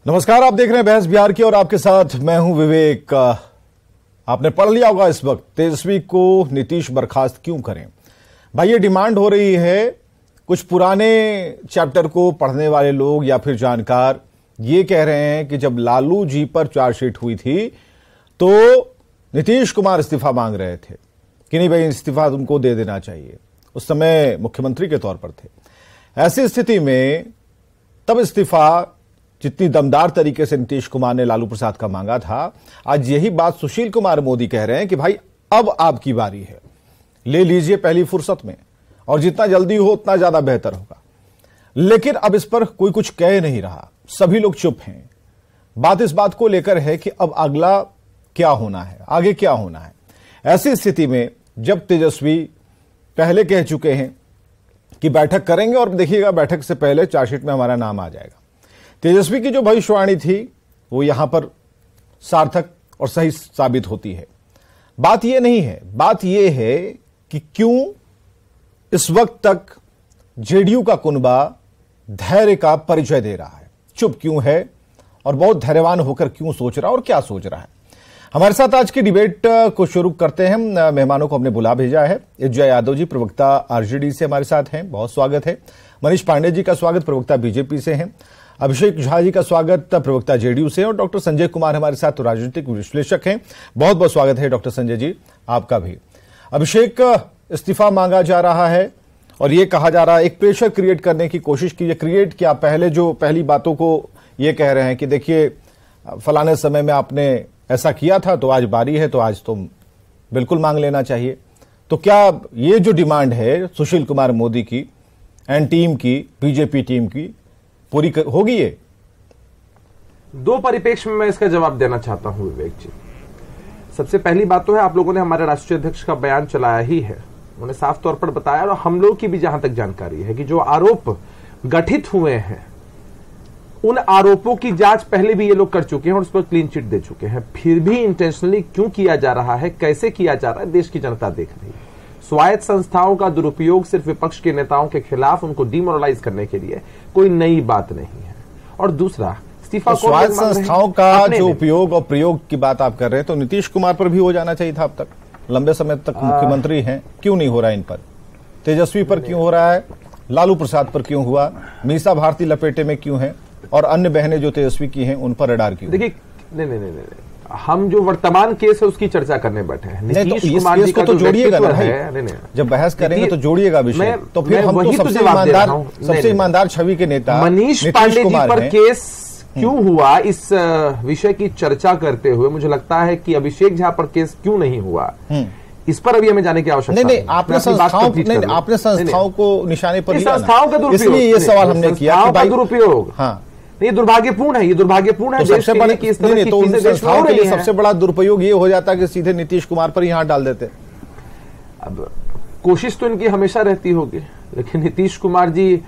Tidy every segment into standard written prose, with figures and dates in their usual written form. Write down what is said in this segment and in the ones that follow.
नमस्कार, आप देख रहे हैं बहस बिहार की और आपके साथ मैं हूं विवेक। आपने पढ़ लिया होगा इस वक्त तेजस्वी को नीतीश बर्खास्त क्यों करें। भाई ये डिमांड हो रही है। कुछ पुराने चैप्टर को पढ़ने वाले लोग या फिर जानकार ये कह रहे हैं कि जब लालू जी पर चार्जशीट हुई थी तो नीतीश कुमार इस्तीफा मांग रहे थे कि नहीं भाई इस्तीफा तुमको दे देना चाहिए। उस समय मुख्यमंत्री के तौर पर थे। ऐसी स्थिति में तब इस्तीफा जितनी दमदार तरीके से नीतीश कुमार ने लालू प्रसाद का मांगा था, आज यही बात सुशील कुमार मोदी कह रहे हैं कि भाई अब आपकी बारी है, ले लीजिए पहली फुर्सत में और जितना जल्दी हो उतना ज्यादा बेहतर होगा। लेकिन अब इस पर कोई कुछ कह नहीं रहा, सभी लोग चुप हैं। बात इस बात को लेकर है कि अब अगला क्या होना है, आगे क्या होना है। ऐसी स्थिति में जब तेजस्वी पहले कह चुके हैं कि बैठक करेंगे और देखिएगा बैठक से पहले चार्जशीट में हमारा नाम आ जाएगा, तेजस्वी की जो भविष्यवाणी थी वो यहां पर सार्थक और सही साबित होती है। बात यह नहीं है, बात यह है कि क्यों इस वक्त तक जेडीयू का कुनबा धैर्य का परिचय दे रहा है, चुप क्यों है और बहुत धैर्यवान होकर क्यों सोच रहा है और क्या सोच रहा है। हमारे साथ आज की डिबेट को शुरू करते हैं। मेहमानों को हमने बुला भेजा है। इज्जत यादव जी प्रवक्ता आरजेडी से हमारे साथ हैं, बहुत स्वागत है। मनीष पांडे जी का स्वागत, प्रवक्ता बीजेपी से हैं। अभिषेक झा जी का स्वागत, प्रवक्ता जेडीयू से। और डॉक्टर संजय कुमार हमारे साथ राजनीतिक विश्लेषक हैं, बहुत बहुत स्वागत है डॉक्टर संजय जी आपका भी। अभिषेक, इस्तीफा मांगा जा रहा है और ये कहा जा रहा है, एक प्रेशर क्रिएट करने की कोशिश की, क्रिएट क्या, पहली बातों को ये कह रहे हैं कि देखिए फलाने समय में आपने ऐसा किया था तो आज बारी है, तो आज तुम बिल्कुल मांग लेना चाहिए। तो क्या ये जो डिमांड है सुशील कुमार मोदी की एंड टीम की, बीजेपी टीम की, पूरी होगी? ये दो परिप्रेक्ष्य में मैं इसका जवाब देना चाहता हूं विवेक जी। सबसे पहली बात तो है, आप लोगों ने हमारे राष्ट्रीय अध्यक्ष का बयान चलाया ही है, उन्होंने साफ तौर पर बताया और हम लोग की भी जहां तक जानकारी है कि जो आरोप गठित हुए हैं उन आरोपों की जांच पहले भी ये लोग कर चुके हैं और उस पर क्लीन चिट दे चुके हैं। फिर भी इंटेंशनली क्यों किया जा रहा है, कैसे किया जा रहा है, देश की जनता देख रही है। स्वायत्त संस्थाओं का दुरुपयोग सिर्फ विपक्ष के नेताओं के खिलाफ उनको डिमोरलाइज करने के लिए कोई नई बात नहीं है। और दूसरा, इस्तीफा तो स्वायत्त संस्थाओं का जो उपयोग और प्रयोग की बात आप कर रहे हैं, तो नीतीश कुमार पर भी हो जाना चाहिए था। अब तक लंबे समय तक मुख्यमंत्री हैं, क्यों नहीं हो रहा इन पर? तेजस्वी पर क्यों हो रहा है, लालू प्रसाद पर क्यों हुआ, मीसा भारती लपेटे में क्यों है, और अन्य बहनें जो तेजस्वी की हैं उन पर रडार क्यों? देखिए, नहीं, हम जो वर्तमान केस है उसकी चर्चा करने बैठे हैं। नीतीश कुमार जी का तो जोड़िएगा ना भाई, जब बहस करेंगे तो जोड़िएगा विषय। तो फिर हम तो सबसे ईमानदार छवि के नेता मनीष पांडे जी पर केस क्यों हुआ, इस विषय की चर्चा करते हुए मुझे लगता है कि अभिषेक झा पर केस क्यों नहीं हुआ, इस पर अभी हमें जाने की आवश्यकता नहीं। आपने संस्थाओं को निशाने पर लिया, संस्थाओं का दुरुपयोग, इसलिए ये सवाल हमने किया कि भाई दुरुपयोग, हाँ, ये दुर्भाग्यपूर्ण है, ये दुर्भाग्यपूर्ण है। तो सबसे बड़ा कि इस तरह की चीजें संस्थाओं के लिए सबसे बड़ा दुरुपयोग ये हो जाता है कि सीधे नीतीश कुमार पर ही हाथ डाल देते। अब कोशिश तो इनकी हमेशा रहती होगी, लेकिन नीतीश कुमार जी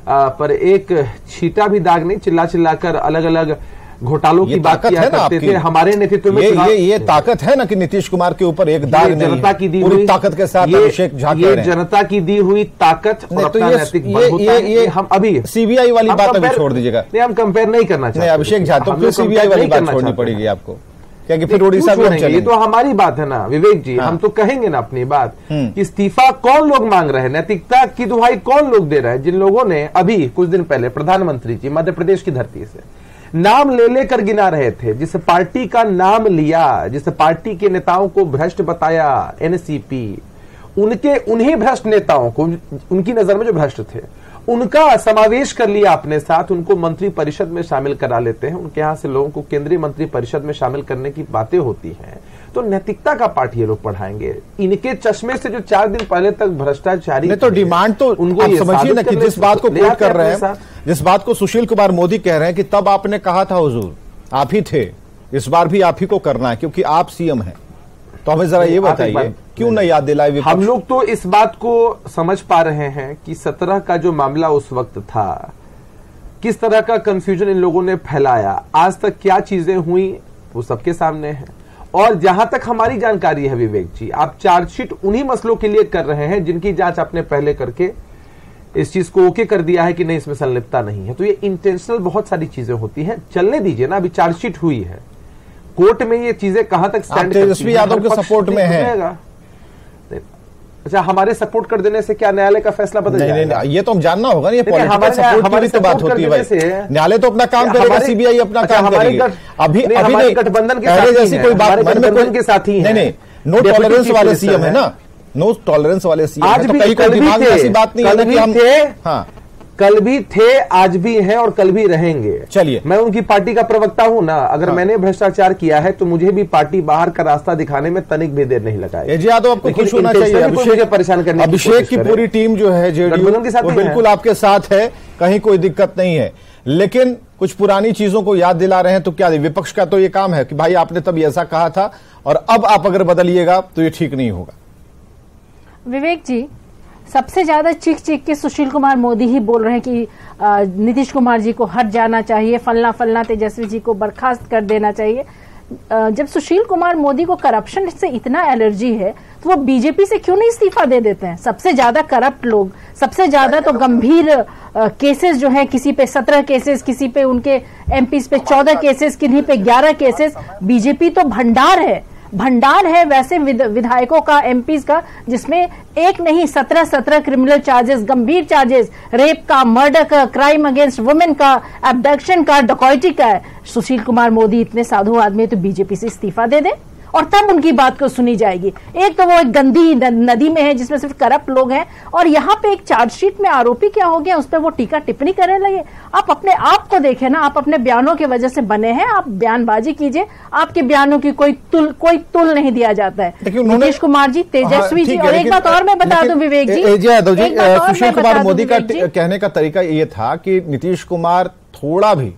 पर एक छींटा भी दाग नहीं, चिल्ला चिल्लाकर अलग अलग घोटालों की बात किया करते थे हमारे नेतृत्व में। ये ताकत है ना कि नीतीश कुमार के ऊपर एक दाग नहीं, जनता की दी हुई ताकत के साथ अभिषेक झा ये जनता की दी हुई ताकत और अपना नैतिक बल होता है। ये हम अभी सीबीआई वाली बात अभी छोड़ दीजिएगा, नहीं हम कंपेयर नहीं करना चाहते अभिषेक झा, तो फिर सीबीआई वाली बात छोड़नी पड़ेगी आपको, क्योंकि फिर उड़ीसा में ये तो हमारी बात है ना विवेक जी। हम तो कहेंगे ना अपनी बात कि इस्तीफा कौन लोग मांग रहे हैं, नैतिकता की दुहाई कौन लोग दे रहे हैं। जिन लोगों ने अभी कुछ दिन पहले प्रधानमंत्री जी मध्य प्रदेश की धरती से नाम ले लेकर गिना रहे थे, जिस पार्टी का नाम लिया, जिस पार्टी के नेताओं को भ्रष्ट बताया एनसीपी, उन्हीं भ्रष्ट नेताओं को, उनकी नजर में जो भ्रष्ट थे उनका समावेश कर लिया अपने साथ, उनको मंत्री परिषद में शामिल करा लेते हैं। उनके यहां से लोगों को केंद्रीय मंत्री परिषद में शामिल करने की बातें होती हैं। तो नैतिकता का पाठ ये लोग पढ़ाएंगे। इनके चश्मे से जो 4 दिन पहले तक भ्रष्टाचारी, तो डिमांड तो उनको समझिए ना कि जिस बात को कोट कर रहे हैं, जिस बात को सुशील कुमार मोदी कह रहे हैं कि तब आपने कहा था हुजूर, आप ही थे, इस बार भी आप ही को करना है क्योंकि आप सीएम हैं। तो हमें जरा ये बताइए क्यों नहीं याद दिलाए? हम लोग तो इस बात को समझ पा रहे हैं कि 17 का जो मामला उस वक्त था, किस तरह का कंफ्यूजन इन लोगों ने फैलाया, आज तक क्या चीजें हुई वो सबके सामने है। और जहां तक हमारी जानकारी है विवेक जी, आप चार्जशीट उन्हीं मसलों के लिए कर रहे हैं जिनकी जांच आपने पहले करके इस चीज को ओके कर दिया है कि नहीं इसमें संलिप्तता नहीं है। तो ये इंटेंशनल बहुत सारी चीजें होती हैं। चलने दीजिए ना, अभी चार्जशीट हुई है, कोर्ट में ये चीजें कहां तक स्टैंड करती हैं। तेजस्वी यादव के सपोर्ट में है। अच्छा, हमारे सपोर्ट कर देने से क्या न्यायालय का फैसला बदल जाएगा? ये तो हम जानना होगा। ये पॉलिटिकल सपोर्ट की तो बात होती है भाई। न्यायालय तो अपना काम करेगा, सीबीआई अपना काम करेगी। अभी गठबंधन के जैसी कोई बात गठबंधन के साथ ही नहीं, नो टॉलरेंस वाले सीएम है ना, नो टॉलरेंस वाले सीएम। आज भी दिमाग में ऐसी बात नहीं है कि हम हाँ कल भी थे, आज भी हैं और कल भी रहेंगे। चलिए, मैं उनकी पार्टी का प्रवक्ता हूं ना, अगर मैंने भ्रष्टाचार किया है तो मुझे भी पार्टी बाहर का रास्ता दिखाने में तनिक भी देर नहीं लगा। यादव आपको खुश होना चाहिए। अभिषेक परेशान करने, अभिषेक की पूरी टीम जो है जेडीयू के साथ बिल्कुल आपके साथ है, कहीं कोई दिक्कत नहीं है। लेकिन कुछ पुरानी चीजों को याद दिला रहे हैं तो क्या विपक्ष का तो ये काम है कि भाई आपने तब ऐसा कहा था और अब आप अगर बदलिएगा तो ये ठीक नहीं होगा। विवेक जी, सबसे ज्यादा चीख चीख के सुशील कुमार मोदी ही बोल रहे हैं कि नीतीश कुमार जी को हट जाना चाहिए, फलना फलना तेजस्वी जी को बर्खास्त कर देना चाहिए। जब सुशील कुमार मोदी को करप्शन से इतना एलर्जी है तो वो बीजेपी से क्यों नहीं इस्तीफा दे देते हैं? सबसे ज्यादा करप्ट लोग, सबसे ज्यादा तो गंभीर केसेस जो है, किसी पे 17 केसेस, किसी पे उनके एमपीज पे 14 केसेस, किन्हीं पे 11 केसेस। बीजेपी तो भंडार है वैसे विधायकों का, एमपीज का, जिसमें एक नहीं 17 क्रिमिनल चार्जेस, गंभीर चार्जेस, रेप का, मर्डर का, क्राइम अगेंस्ट वुमेन का, एब्डक्शन का, डकैती का है। सुशील कुमार मोदी इतने साधु आदमी तो बीजेपी से इस्तीफा दे दें और तब उनकी बात को सुनी जाएगी। एक तो वो एक गंदी नदी में है जिसमें सिर्फ करप्ट लोग हैं, और यहाँ पे एक चार्जशीट में आरोपी क्या हो गया उस पर वो टीका टिप्पणी करने लगे। आप अपने आप को देखें ना, आप अपने बयानों की वजह से बने हैं, आप बयानबाजी कीजिए, आपके बयानों की कोई तुल नहीं दिया जाता है। नीतीश कुमार जी, तेजस्वी जी, और एक बात और मैं बता दूं विवेक जी, सुशील कुमार मोदी का कहने का तरीका ये था कि नीतीश कुमार थोड़ा भी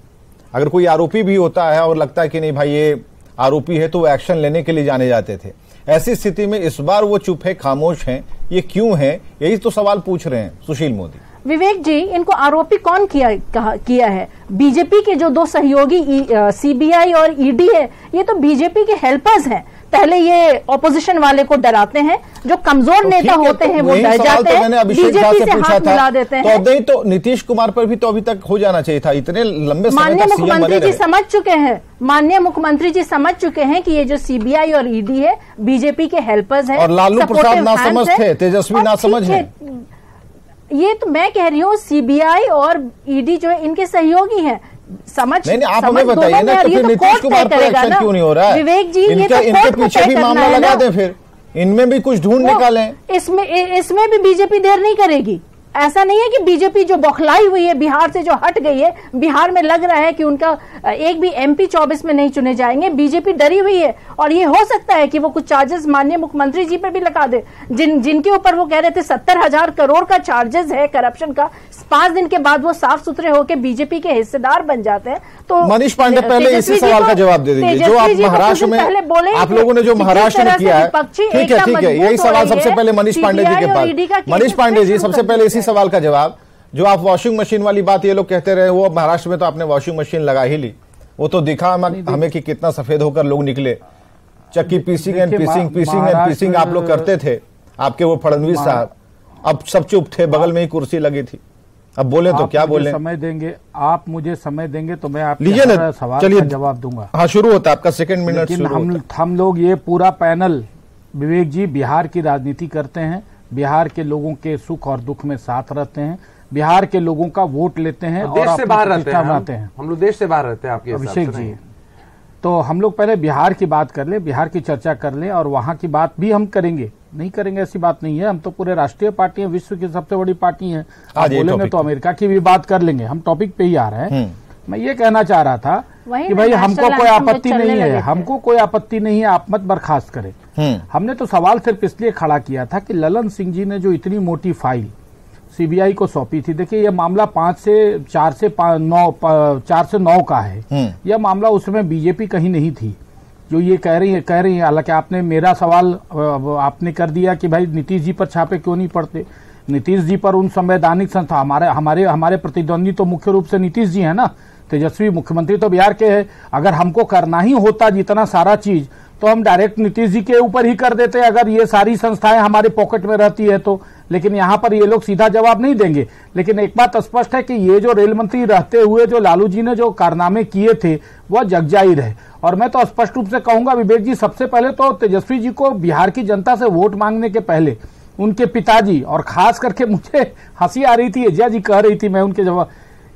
अगर कोई आरोपी भी होता है और लगता है कि नहीं भाई ये आरोपी है तो वो एक्शन लेने के लिए जाने जाते थे। ऐसी स्थिति में इस बार वो चुप है, खामोश हैं, ये क्यों है? यही तो सवाल पूछ रहे हैं सुशील मोदी। विवेक जी, इनको आरोपी कौन किया है? बीजेपी के जो दो सहयोगी सीबीआई और ईडी है, ये तो बीजेपी के हेल्पर्स हैं। पहले ये ऑपोजिशन वाले को डराते हैं, जो कमजोर नेता होते हैं वो डर जाते हैं, बीजेपी से हाथ मिला देते हैं। तो नहीं तो नीतीश कुमार पर भी तो अभी तक हो जाना चाहिए था, इतने लंबे समय तक मुख्यमंत्री जी समझ चुके हैं, माननीय मुख्यमंत्री जी समझ चुके हैं कि ये जो सीबीआई और ईडी है बीजेपी के हेल्पर्स हैं। और लालू प्रसाद नासमझ थे, तेजस्वी नासमझ है। ये तो मैं कह रही हूँ, सीबीआई और ईडी जो है इनके सहयोगी हैं। नहीं, आप हमें बताइए ना, तो फिर नीतीश कुमार पर एक्शन क्यों नहीं हो रहा है? विवेक जी, इनके पीछे भी मामला लगा दें, फिर इनमें भी कुछ ढूंढ निकालें। इसमें भी बीजेपी देर नहीं करेगी। ऐसा नहीं है कि बीजेपी जो बौखलाई हुई है, बिहार से जो हट गई है, बिहार में लग रहा है कि उनका एक भी एमपी 24 में नहीं चुने जाएंगे। बीजेपी डरी हुई है और ये हो सकता है कि वो कुछ चार्जेस माननीय मुख्यमंत्री जी पे भी लगा दे, जिनके ऊपर वो कह रहे थे 70,000 करोड़ का चार्जेस है करप्शन का। 5 दिन के बाद वो साफ सुथरे होकर बीजेपी के हिस्सेदार बन जाते हैं। तो मनीष पांडे पहले इसी सवाल का जवाब दे दीजिए, जो आप महाराष्ट्र में आप लोगों ने जो महाराष्ट्र में किया है। ठीक है, यही सवाल सबसे पहले मनीष पांडे जी के पास। मनीष पांडे जी, सबसे पहले इसी सवाल का जवाब, जो आप वॉशिंग मशीन वाली बात ये लोग कहते रहे, वो महाराष्ट्र में तो आपने वॉशिंग मशीन लगा ही ली, वो तो दिखा हमें कि कितना सफेद होकर लोग निकले। चक्की पीसिंग एंड पीसिंग आप लोग करते थे, आपके वो फडणवीस साहब, अब सब चुप थे, बगल में ही कुर्सी लगी थी। अब बोले तो क्या बोले? समय देंगे आप, मुझे समय देंगे तो मैं आपके सवाल का जवाब दूंगा। हाँ, शुरू होता है आपका सेकंड मिनट। हम लोग ये पूरा पैनल विवेक जी बिहार की राजनीति करते हैं, बिहार के लोगों के सुख और दुख में साथ रहते हैं, बिहार के लोगों का वोट लेते हैं और देश से बाहर रहते हैं। हम लोग देश से बाहर रहते हैं आपके अभिषेक जी। तो हम लोग पहले बिहार की बात कर लें, बिहार की चर्चा कर लें, और वहां की बात भी हम करेंगे, नहीं करेंगे ऐसी बात नहीं है। हम तो पूरे राष्ट्रीय पार्टी है, विश्व की सबसे बड़ी पार्टी है। आप बोलेंगे तो अमेरिका की भी बात कर लेंगे। हम टॉपिक पे ही आ रहे हैं। मैं ये कहना चाह रहा था कि भाई हमको कोई आपत्ति नहीं है, हमको कोई आपत्ति नहीं है, आप मत बर्खास्त करें। हमने तो सवाल सिर्फ इसलिए खड़ा किया था कि ललन सिंह जी ने जो इतनी मोटी फाइल सीबीआई को सौंपी थी, देखिए यह मामला 4 से 9 का है। यह मामला उसमें बीजेपी कहीं नहीं थी, जो ये कह रही है। हालांकि आपने मेरा सवाल आपने कर दिया कि भाई नीतीश जी पर छापे क्यों नहीं पड़ते। नीतीश जी पर उन संवैधानिक संस्था, हमारे प्रतिद्वंदी तो मुख्य रूप से नीतीश जी है ना, तेजस्वी मुख्यमंत्री तो बिहार के हैं। अगर हमको करना ही होता जितना सारा चीज, तो हम डायरेक्ट नीतीश जी के ऊपर ही कर देते। अगर ये सारी संस्थाएं हमारे पॉकेट में रहती है तो लेकिन यहाँ पर ये लोग सीधा जवाब नहीं देंगे। लेकिन एक बात स्पष्ट है कि ये जो रेल मंत्री रहते हुए जो लालू जी ने जो कारनामे किए थे वह जगजाहिर है। और मैं तो स्पष्ट रूप से कहूंगा विवेक जी, सबसे पहले तो तेजस्वी जी को बिहार की जनता से वोट मांगने के पहले उनके पिताजी, और खास करके मुझे हंसी आ रही थी, एजा जी कह रही थी, मैं उनके जवाब,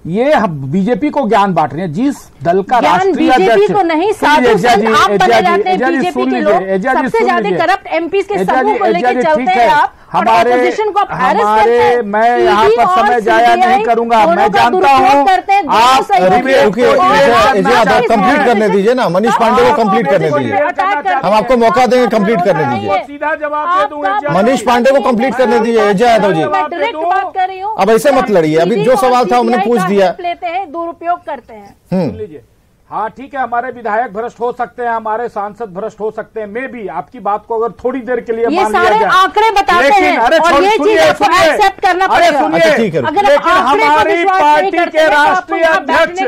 ये बीजेपी को ज्ञान बांट रहे हैं। जिस दल का राष्ट्रीय अध्यक्ष को नहीं, साधु संत आप बने रहते हैं बीजेपी के लोग, सबसे ज्यादा करप्ट एमपी के समूह को लेकर चलते हैं आप, हमारे मैं यहाँ पर समय जाया नहीं करूंगा। मैं जानता हूँ आप कंप्लीट करने दीजिए ना, मनीष पांडे को कंप्लीट करने दीजिए, हम आपको मौका देंगे कंप्लीट करने दीजिए। सीधा जवाब दे दूंगा, मनीष पांडे को कंप्लीट करने दीजिए। अजय यादव जी अब ऐसे मत लड़िए, अभी जो सवाल था हमने पूछ दिया। लेते हैं, दुरुपयोग करते हैं। सुन लीजिए, हाँ ठीक है, हमारे विधायक भ्रष्ट हो सकते हैं, हमारे सांसद भ्रष्ट हो सकते हैं, मैं भी आपकी बात को अगर थोड़ी देर के लिए मान लिया जाए, आंकड़े बताते हैं और ये चीज आपको एक्सेप्ट करना पड़ेगा। लेकिन हमारी पार्टी के राष्ट्रीय अध्यक्ष,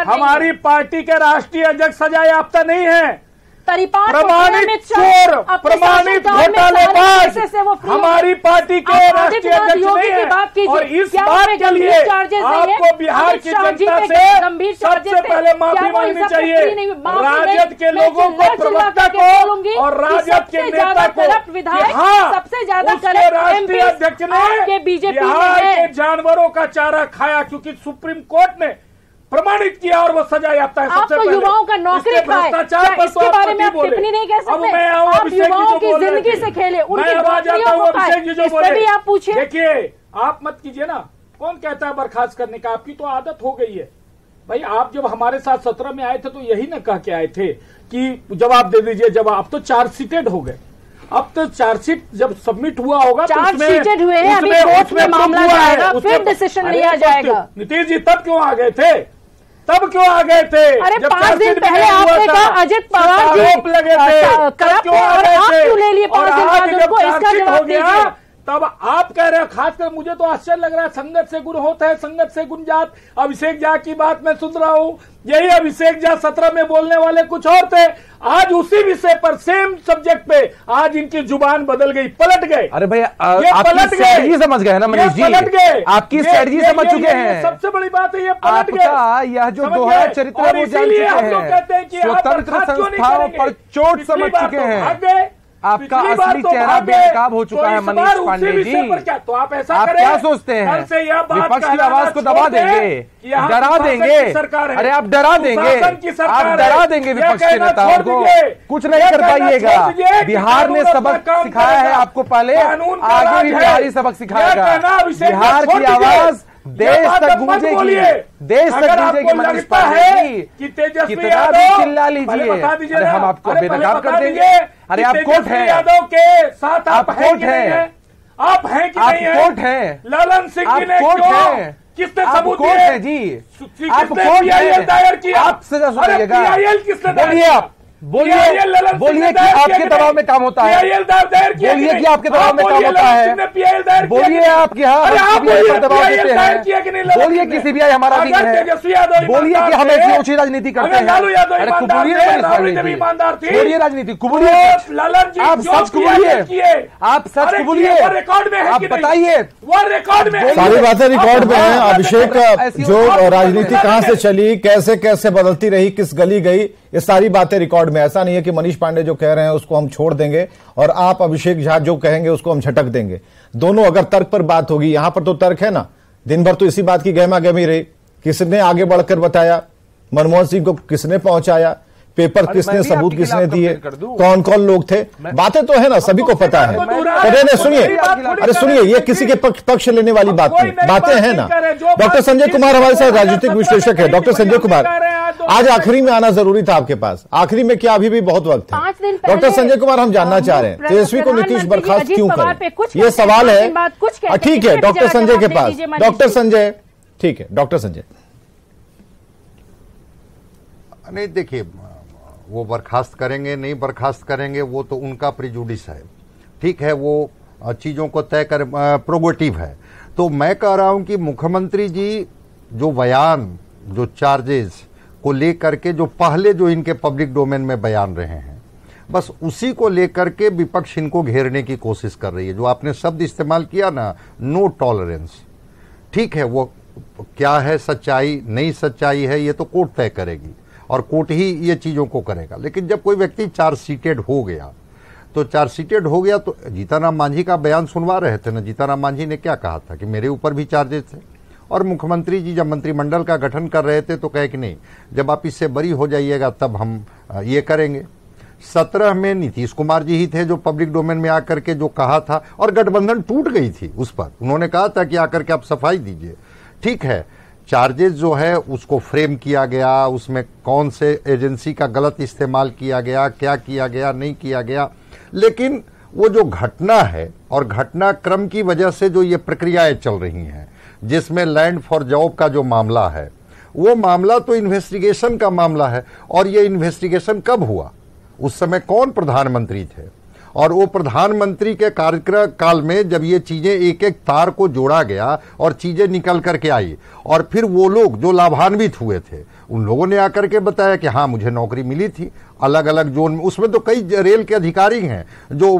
हमारी पार्टी के राष्ट्रीय अध्यक्ष सजा याफ्ता नहीं है, प्रमाणित चोर, प्रमाणित घोटालेबाज हमारी पार्टी के राष्ट्रीय अध्यक्ष नहीं है। और इस बात के लिए आपको बिहार की जनता से सबसे पहले माफी मांगनी चाहिए, राजद के लोगों को, प्रवक्ता को और राजद के नेता को। हाँ, सबसे ज्यादा उसके राष्ट्रीय अध्यक्ष ने बिहार के जानवरों का चारा खाया, क्योंकि सुप्रीम कोर्ट ने प्रमाणित किया और वो सजा याफ्ता है। सबसे पहले युवाओं का नौकरी भ्रष्टाचार पर इसके बारे में आप टिप्पणी नहीं कह सकते। आप युवाओं की जिंदगी से खेले, उनकी नौकरियों को खाए, इस पर भी आप पूछिए। देखिए, आप मत कीजिए ना, कौन कहता है बर्खास्त करने का, आपकी तो आदत हो गई है भाई। आप जब हमारे साथ 17 में आए थे तो यही ना कह के आए थे कि जवाब दे दीजिए जवाब। अब तो चार्जशीटेड हो गए, अब तो चार्जशीट जब सबमिट हुआ होगा तो चार्जशीटेड हुए हैं, अभी कोर्ट में मामला जाएगा, फिर डिसीजन लिया जाएगा। नीतीश जी तब क्यों आ गए थे, तब क्यों आ गए थे? अरे 5 दिन पहले आपने कहा अजित पवार जी लगे थे, करप्ट है और आप क्यों ले लिए 5 दिन बाद उनको? इसका जवाब दीजिए। तब आप कह रहे हैं, खासकर मुझे तो आश्चर्य लग रहा है, संगत से गुण होता है, संगत से गुण जात। अभिषेक झा की बात मैं सुन रहा हूँ, यही अभिषेक झा 17 में बोलने वाले कुछ और थे, आज उसी विषय पर सेम सब्जेक्ट पे आज इनकी जुबान बदल गई, पलट गए। अरे भैया आपकी स्ट्रेटजी समझ गए ना मनीष जी, पलट गए, आपकी स्ट्रेटजी समझ चुके हैं। सबसे बड़ी बात है ये पलट गए, यह जो दोहरा चरित्र है वो जान चुके हैं, स्वतंत्र संस्थाओं पर चोट समझ चुके हैं, आपका असली चेहरा बेनकाब हो चुका है मनीष पांडे जी। तो आप ऐसा आप क्या सोचते हैं, विपक्ष की आवाज को दबा देंगे, डरा देंगे? अरे आप डरा देंगे, आप डरा देंगे विपक्ष के नेताओं को, कुछ नहीं कर पाइएगा। बिहार ने सबक सिखाया है आपको, पहले आगे भी बिहारी सबक सिखाएगा। बिहार की आवाज देश तक गूंजेगी, देश तक गूंजेगी। मनीष पांडे जी कितना भी चिल्ला लीजिए, अरे हम आपको बेनकाब कर देंगे। अरे आप कोर्ट हैं, यादव के साथ आप कोर्ट हैं, आप हैं कि नहीं हैं? कोर्ट हैं, ललन सिंह जी ने क्यों, किसने सबूत कोर्ट है जी, आप कोर्ट है, दायर किया, आप सजा सुनाइएगा। किसने बोलिए, आप बोलिए कि आपके दबाव में काम होता है, बोलिए कि आपके दबाव में काम होता है, बोलिए आप कि हाँ सीबीआई पर दबाव देते हैं, बोलिए कि सीबीआई हमारा विंग है, बोलिए कि हम ऐसी ओछी राजनीति करते हैं। अरे कुबूलिए, छोड़िए राजनीति, कुबूलिए, आप सच कुबूलिए, आप सच कुबूलिए, आप बताइए। सारी बातें रिकॉर्ड में है। अभिषेक जो राजनीति कहां से चली, कैसे कैसे बदलती रही, किस गली गई, ये सारी बातें रिकॉर्ड में। ऐसा नहीं है कि मनीष पांडे जो कह रहे हैं उसको हम छोड़ देंगे और आप अभिषेक झा जो कहेंगे उसको हम झटक देंगे। दोनों अगर तर्क पर बात होगी, यहां पर तो तर्क है ना, दिन भर तो इसी बात की गहमा गहमी रही, किसने आगे बढ़कर बताया, मनमोहन सिंह को किसने पहुंचाया, पेपर किसने, सबूत किसने दिए, कौन कौन लोग थे, बातें तो है ना, सभी को पता है। अरे सुनिए, अरे सुनिए, ये किसी के पक्ष लेने वाली बात नहीं, बातें हैं ना। डॉक्टर संजय कुमार हमारे साथ राजनीतिक विश्लेषक है। डॉक्टर संजय कुमार, आज आखिरी में आना जरूरी था आपके पास, आखिरी में क्या अभी भी बहुत वक्त है। डॉक्टर संजय कुमार, हम जानना चाह रहे हैं तेजस्वी को नीतीश बर्खास्त क्यों करें, ये सवाल है। ठीक है, डॉक्टर संजय के पास, डॉक्टर संजय, ठीक है डॉक्टर संजय। नहीं देखिए, वो बर्खास्त करेंगे नहीं बर्खास्त करेंगे वो तो उनका प्रिजुडिस है, ठीक है, वो चीज़ों को तय कर प्रोगेटिव है। तो मैं कह रहा हूं कि मुख्यमंत्री जी जो बयान, जो चार्जेस को लेकर के जो पहले जो इनके पब्लिक डोमेन में बयान रहे हैं, बस उसी को लेकर के विपक्ष इनको घेरने की कोशिश कर रही है। जो आपने शब्द इस्तेमाल किया ना, नो टॉलरेंस, ठीक है, वो क्या है सच्चाई, नहीं सच्चाई है, ये तो कोर्ट तय करेगी और कोर्ट ही ये चीजों को करेगा। लेकिन जब कोई व्यक्ति चार्जशीटेड हो गया तो चार्जशीटेड हो गया, तो जीतनराम मांझी का बयान सुनवा रहे थे ना, जीतनराम मांझी ने क्या कहा था कि मेरे ऊपर भी चार्जेस थे, और मुख्यमंत्री जी जब मंत्रिमंडल का गठन कर रहे थे तो कहे कि नहीं, जब आप इससे बरी हो जाइएगा तब हम ये करेंगे। 17 में नीतीश कुमार जी ही थे जो पब्लिक डोमेन में आकर के जो कहा था, और गठबंधन टूट गई थी उस पर, उन्होंने कहा था कि आकर के आप सफाई दीजिए। ठीक है, चार्जेस जो है उसको फ्रेम किया गया, उसमें कौन से एजेंसी का गलत इस्तेमाल किया गया, क्या किया गया, नहीं किया गया, लेकिन वो जो घटना है और घटनाक्रम की वजह से जो ये प्रक्रियाएं चल रही हैं, जिसमें लैंड फॉर जॉब का जो मामला है, वो मामला तो इन्वेस्टिगेशन का मामला है। और ये इन्वेस्टिगेशन कब हुआ, उस समय कौन प्रधानमंत्री थे, और वो प्रधानमंत्री के कार्यकाल में जब ये चीजें एक एक तार को जोड़ा गया और चीजें निकल करके आई, और फिर वो लोग जो लाभान्वित हुए थे उन लोगों ने आकर के बताया कि हाँ मुझे नौकरी मिली थी अलग अलग जोन में। उसमें तो कई रेल के अधिकारी हैं जो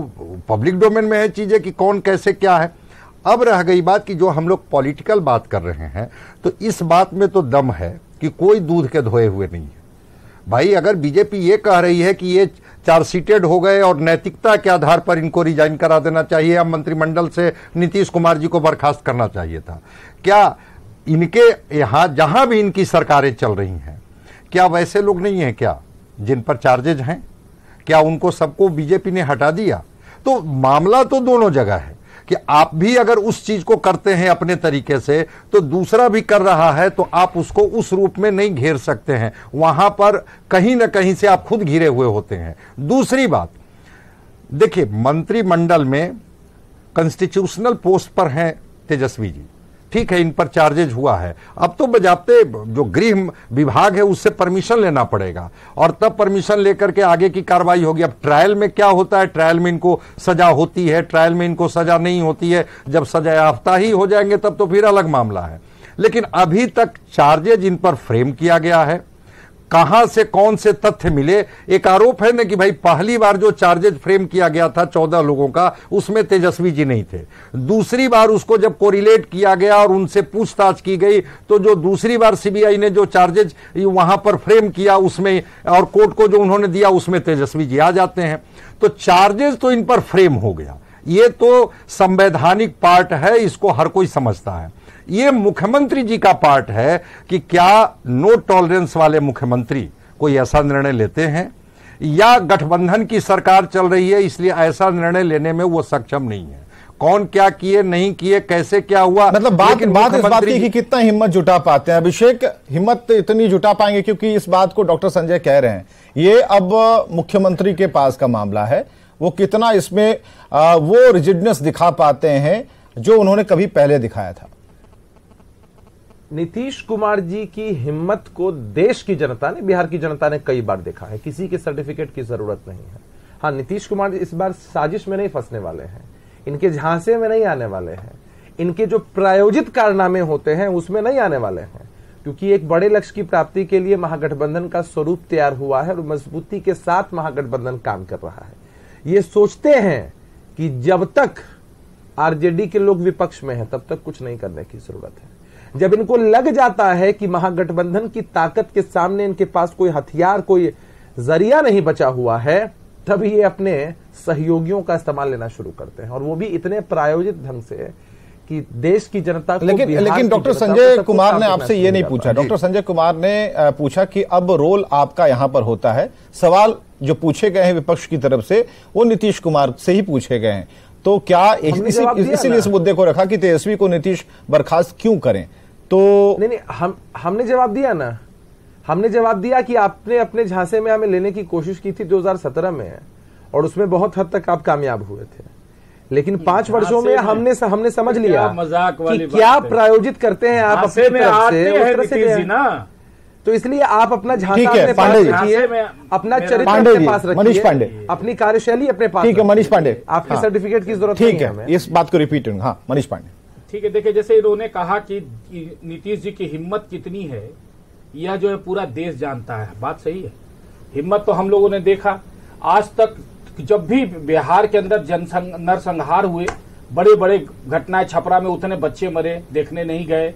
पब्लिक डोमेन में है चीजें कि कौन कैसे क्या है। अब रह गई बात कि जो हम लोग पॉलिटिकल बात कर रहे हैं, तो इस बात में तो दम है कि कोई दूध के धोए हुए नहीं है। भाई अगर बीजेपी ये कह रही है कि ये चार्जशीटेड हो गए और नैतिकता के आधार पर इनको रिजाइन करा देना चाहिए या मंत्रिमंडल से नीतीश कुमार जी को बर्खास्त करना चाहिए था, क्या इनके यहां जहां भी इनकी सरकारें चल रही हैं, क्या वैसे लोग नहीं हैं क्या जिन पर चार्जेज हैं? क्या उनको सबको बीजेपी ने हटा दिया? तो मामला तो दोनों जगह है कि आप भी अगर उस चीज को करते हैं अपने तरीके से, तो दूसरा भी कर रहा है, तो आप उसको उस रूप में नहीं घेर सकते हैं। वहां पर कहीं ना कहीं से आप खुद घिरे हुए होते हैं। दूसरी बात देखिए, मंत्रिमंडल में कॉन्स्टिट्यूशनल पोस्ट पर हैं तेजस्वी जी, ठीक है, इन पर चार्जेज हुआ है। अब तो बजाते जो गृह विभाग है उससे परमिशन लेना पड़ेगा और तब परमिशन लेकर के आगे की कार्रवाई होगी। अब ट्रायल में क्या होता है, ट्रायल में इनको सजा होती है, ट्रायल में इनको सजा नहीं होती है। जब सजा याफ्ता ही हो जाएंगे तब तो फिर अलग मामला है। लेकिन अभी तक चार्जेज इन पर फ्रेम किया गया है। कहां से कौन से तथ्य मिले? एक आरोप है ना कि भाई पहली बार जो चार्जेज फ्रेम किया गया था 14 लोगों का, उसमें तेजस्वी जी नहीं थे। दूसरी बार उसको जब कोरिलेट किया गया और उनसे पूछताछ की गई, तो जो दूसरी बार सीबीआई ने जो चार्जेज वहां पर फ्रेम किया उसमें और कोर्ट को जो उन्होंने दिया उसमें तेजस्वी जी आ जाते हैं। तो चार्जेज तो इन पर फ्रेम हो गया, ये तो संवैधानिक पार्ट है, इसको हर कोई समझता है। ये मुख्यमंत्री जी का पार्ट है कि क्या नो टॉलरेंस वाले मुख्यमंत्री कोई ऐसा निर्णय लेते हैं, या गठबंधन की सरकार चल रही है इसलिए ऐसा निर्णय लेने में वो सक्षम नहीं है। कौन क्या किए नहीं किए, कैसे क्या हुआ, मतलब बात इस बात की कि कितना हिम्मत जुटा पाते हैं। अभिषेक, हिम्मत इतनी जुटा पाएंगे? क्योंकि इस बात को डॉक्टर संजय कह रहे हैं, ये अब मुख्यमंत्री के पास का मामला है, वो कितना इसमें वो रिजिडनेस दिखा पाते हैं जो उन्होंने कभी पहले दिखाया था। नीतीश कुमार जी की हिम्मत को देश की जनता ने, बिहार की जनता ने कई बार देखा है। किसी के सर्टिफिकेट की जरूरत नहीं है। हाँ, नीतीश कुमार इस बार साजिश में नहीं फंसने वाले हैं, इनके झांसे में नहीं आने वाले हैं, इनके जो प्रायोजित कारनामे होते हैं उसमें नहीं आने वाले हैं, क्योंकि एक बड़े लक्ष्य की प्राप्ति के लिए महागठबंधन का स्वरूप तैयार हुआ है और मजबूती के साथ महागठबंधन काम कर रहा है। ये सोचते हैं कि जब तक आरजेडी के लोग विपक्ष में हैं तब तक कुछ नहीं करने की जरूरत है। जब इनको लग जाता है कि महागठबंधन की ताकत के सामने इनके पास कोई हथियार, कोई जरिया नहीं बचा हुआ है, तब ये अपने सहयोगियों का इस्तेमाल लेना शुरू करते हैं, और वो भी इतने प्रायोजित ढंग से कि देश की जनता को। लेकिन डॉक्टर संजय कुमार ने आपसे ये नहीं पूछा। डॉक्टर संजय कुमार ने पूछा कि अब रोल आपका यहां पर होता है। सवाल जो पूछे गए हैं विपक्ष की तरफ से वो नीतीश कुमार से ही पूछे गए हैं, तो क्या इसीलिए इस मुद्दे को रखा कि तेजस्वी को नीतीश बर्खास्त क्यों करें? तो नहीं, हमने जवाब दिया ना। हमने जवाब दिया कि आपने अपने झांसे में हमें लेने की कोशिश की थी 2017 में, और उसमें बहुत हद तक आप कामयाब हुए थे। लेकिन 5 वर्षों में हमने समझ लिया कि क्या प्रायोजित करते हैं आप अपनी तरफ से ना। तो इसलिए आप अपना झांसा अपने पास रखिए, अपना चरित्र अपने पास रखिए, मनीष पांडे, अपनी कार्यशैली अपने पास। ठीक है मनीष पांडे, आपके सर्टिफिकेट की जरूरत नहीं है हमें। इस बात को रिपीट। हाँ मनीष पांडे, ठीक है। देखिए, जैसे इन्होंने कहा कि नीतीश जी की हिम्मत कितनी है, यह जो है पूरा देश जानता है। बात सही है, हिम्मत तो हम लोगों ने देखा। आज तक जब भी बिहार के अंदर नरसंहार हुए, बड़े बड़े घटनाएं, छपरा में उतने बच्चे मरे देखने नहीं गए,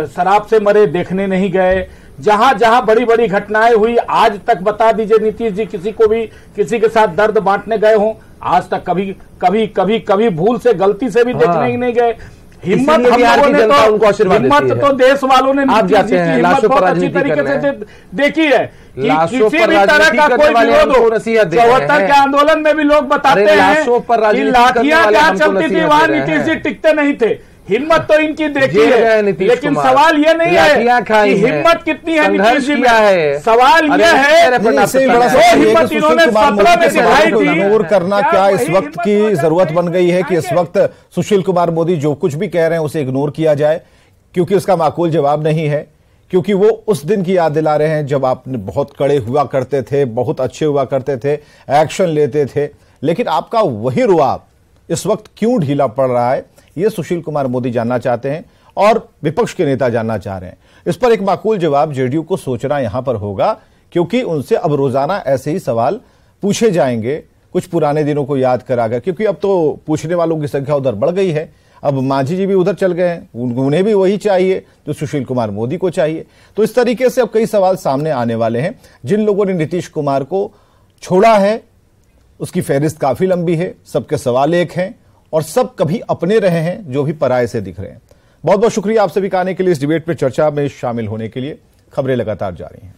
शराब से मरे देखने नहीं गए, जहां जहां बड़ी बड़ी घटनाएं हुई आज तक बता दीजिए नीतीश जी किसी को भी किसी के साथ दर्द बांटने गए हों? आज तक कभी कभी कभी कभी भूल से गलती से भी देखने ही नहीं गए। हिम्मत हम लोगों ने तो, हिम्मत तो देश वालों ने नीतीश जी की हिम्मत बहुत अच्छी तरीके से देखी है कि किसी भी तरह का कोई विरोध हो। 74 के आंदोलन में भी लोग बताते हैं कि लाठियां जहां चलती थी वहां नीतीश जी टिकते नहीं थे। हिम्मत तो इनकी देखी है, लेकिन सवाल ये नहीं है कि हिम्मत कितनी है नीतीश जी में, सवाल ये है हिम्मत इन्होंने 17 में दिखाई थी। इग्नोर करना क्या इस वक्त की जरूरत बन गई है कि इस वक्त सुशील कुमार मोदी जो कुछ भी कह रहे हैं उसे इग्नोर किया जाए, क्योंकि उसका माकूल जवाब नहीं है, क्योंकि वो उस दिन की याद दिला रहे हैं जब आप बहुत कड़े हुआ करते थे, बहुत अच्छे हुआ करते थे, एक्शन लेते थे, लेकिन आपका वही रुआब इस वक्त क्यों ढीला पड़ रहा है, ये सुशील कुमार मोदी जानना चाहते हैं और विपक्ष के नेता जानना चाह रहे हैं। इस पर एक माकूल जवाब जेडीयू को सोचना यहां पर होगा, क्योंकि उनसे अब रोजाना ऐसे ही सवाल पूछे जाएंगे, कुछ पुराने दिनों को याद कराकर, क्योंकि अब तो पूछने वालों की संख्या उधर बढ़ गई है। अब मांझी जी भी उधर चल गए हैं, उन्हें भी वही चाहिए जो सुशील कुमार मोदी को चाहिए। तो इस तरीके से अब कई सवाल सामने आने वाले हैं। जिन लोगों ने नीतीश कुमार को छोड़ा है उसकी फहरिस्त काफी लंबी है, सबके सवाल एक हैं और सब कभी अपने रहे हैं जो भी पराये से दिख रहे हैं। बहुत बहुत शुक्रिया आप सभी का आने के लिए, इस डिबेट पे चर्चा में शामिल होने के लिए। खबरें लगातार जारी हैं।